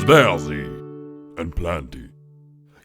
Spazzy and Planty.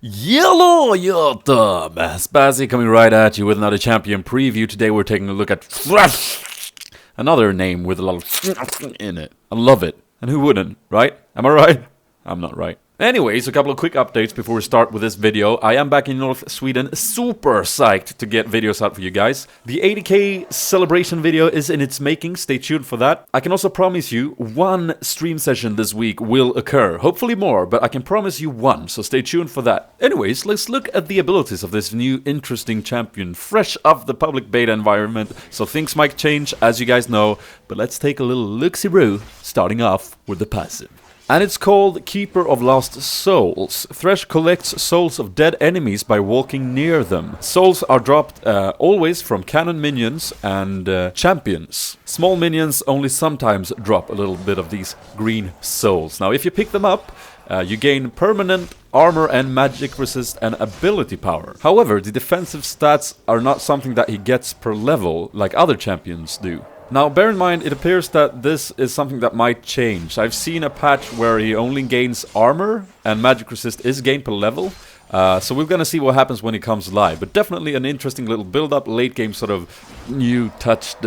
Yellow Yotam! Spazzy coming right at you with another champion preview. Today we're taking a look at Thresh. Another name with a lot of in it. I love it. And who wouldn't, right? Am I right? I'm not right. Anyways, a couple of quick updates before we start with this video. I am back in North Sweden, super psyched to get videos out for you guys. The 80k celebration video is in its making, stay tuned for that. I can also promise you one stream session this week will occur. Hopefully more, but I can promise you one, so stay tuned for that. Anyways, let's look at the abilities of this new interesting champion, fresh off the public beta environment, so things might change, as you guys know, but let's take a little look-see-roo, starting off with the passive. And it's called Keeper of Lost Souls. Thresh collects souls of dead enemies by walking near them. Souls are dropped always from cannon minions and champions. Small minions only sometimes drop a little bit of these green souls. Now if you pick them up, you gain permanent armor and magic resist and ability power. However, the defensive stats are not something that he gets per level like other champions do. Now, bear in mind, it appears that this is something that might change. I've seen a patch where he only gains armor and magic resist is gained per level. So we're gonna see what happens when he comes live. But definitely an interesting little build-up, late game sort of new touched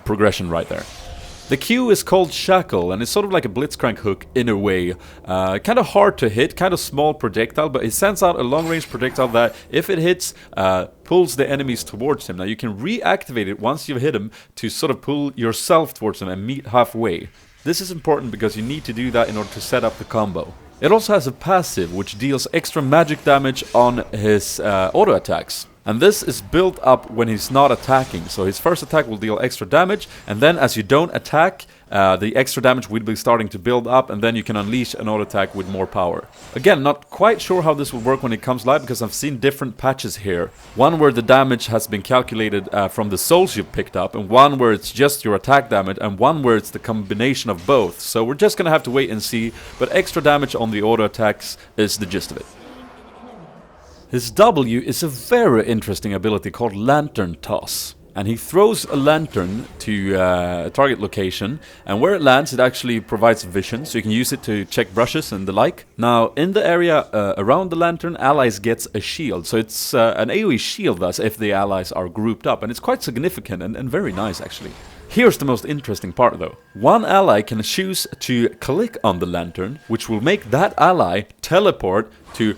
progression right there. The Q is called Shackle, and it's sort of like a blitzcrank hook in a way. Kind of hard to hit, kind of small projectile, but it sends out a long-range projectile that, if it hits, pulls the enemies towards him. Now you can reactivate it once you've hit him to sort of pull yourself towards him and meet halfway. This is important because you need to do that in order to set up the combo. It also has a passive, which deals extra magic damage on his auto attacks. And this is built up when he's not attacking. So his first attack will deal extra damage, and then as you don't attack, the extra damage will be starting to build up, and then you can unleash an auto attack with more power. Again, not quite sure how this will work when it comes live, because I've seen different patches here. One where the damage has been calculated from the souls you've picked up, and one where it's just your attack damage, and one where it's the combination of both. So we're just gonna have to wait and see, but extra damage on the auto attacks is the gist of it. His W is a very interesting ability called Lantern Toss. And he throws a lantern to a target location, and where it lands it actually provides vision, so you can use it to check brushes and the like. Now, in the area around the lantern, allies gets a shield, so it's an AoE shield thus if the allies are grouped up, and it's quite significant and very nice actually. Here's the most interesting part though. One ally can choose to click on the lantern, which will make that ally teleport to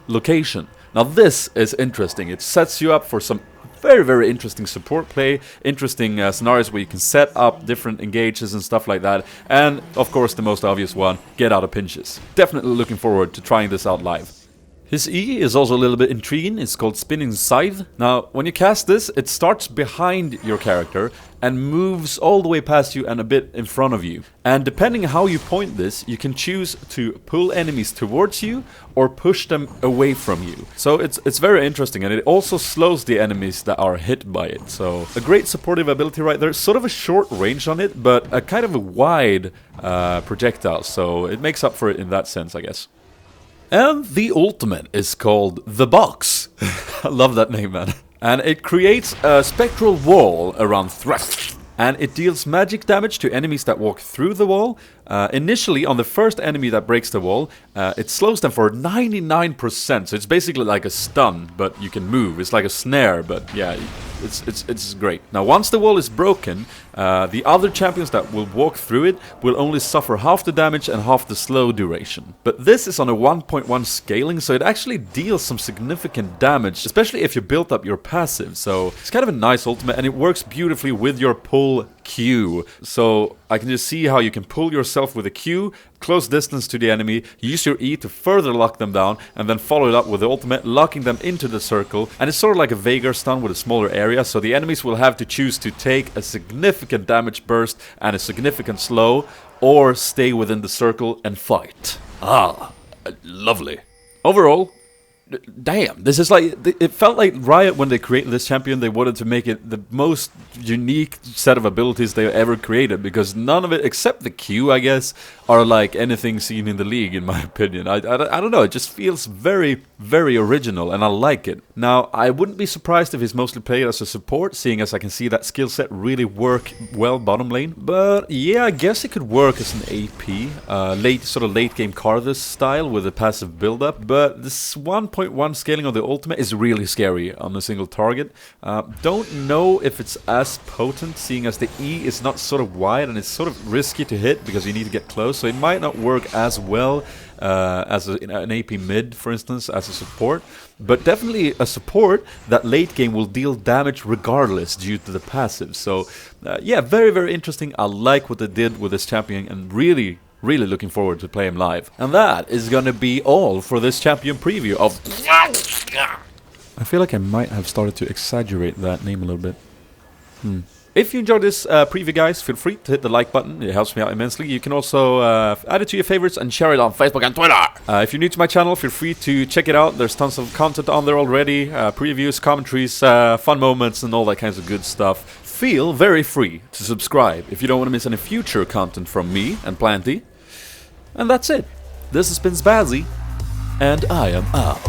location. Now this is interesting. It sets you up for some very interesting support play, interesting scenarios where you can set up different engages and stuff like that, and of course the most obvious one, get out of pinches. Definitely looking forward to trying this out live. His E is also a little bit intriguing. It's called Spinning Scythe. Now, when you cast this, it starts behind your character and moves all the way past you and a bit in front of you. And depending how you point this, you can choose to pull enemies towards you or push them away from you. So it's very interesting, and it also slows the enemies that are hit by it. So a great supportive ability right there. Sort of a short range on it, but a kind of a wide projectile. So it makes up for it in that sense, I guess. And the ultimate is called The Box. I love that name, man. And it creates a spectral wall around Thresh. And it deals magic damage to enemies that walk through the wall. Initially, on the first enemy that breaks the wall, it slows them for 99%. So it's basically like a stun, but you can move. It's like a snare, but yeah, it's great. Now, once the wall is broken, the other champions that will walk through it will only suffer half the damage and half the slow duration. But this is on a 1.1 scaling, so it actually deals some significant damage, especially if you built up your passive. So it's kind of a nice ultimate, and it works beautifully with your pull Q. So I can just see how you can pull yourself with a Q, close distance to the enemy, use your E to further lock them down, and then follow it up with the ultimate, locking them into the circle. And it's sort of like a Veigar stun with a smaller area, so the enemies will have to choose to take a significant damage burst and a significant slow, or stay within the circle and fight. Ah, lovely. Overall, damn, this is like, it felt like Riot, when they created this champion, they wanted to make it the most unique set of abilities they ever created, because none of it, except the Q, I guess, are like anything seen in the league, in my opinion. I don't know, it just feels very, very original, and I like it. Now, I wouldn't be surprised if he's mostly played as a support, seeing as I can see that skill set really work well bottom lane. But yeah, I guess it could work as an AP, late game Kha'Xiz style with a passive build-up. But this 1.1 scaling on the ultimate is really scary on a single target. Don't know if it's as potent, seeing as the E is not sort of wide and it's sort of risky to hit because you need to get close, so it might not work as well as an AP mid, for instance, as a support. But definitely a support that late game will deal damage regardless due to the passive. So yeah, very, very interesting. I like what they did with this champion, and really looking forward to play him live. And that is gonna be all for this champion preview of... I feel like I might have started to exaggerate that name a little bit. If you enjoyed this preview, guys, feel free to hit the like button. It helps me out immensely. You can also add it to your favorites and share it on Facebook and Twitter. If you're new to my channel, feel free to check it out. There's tons of content on there already. Previews, commentaries, fun moments, and all that kinds of good stuff. Feel very free to subscribe if you don't want to miss any future content from me and Planty. And that's it. This has been Spazzy, and I am out.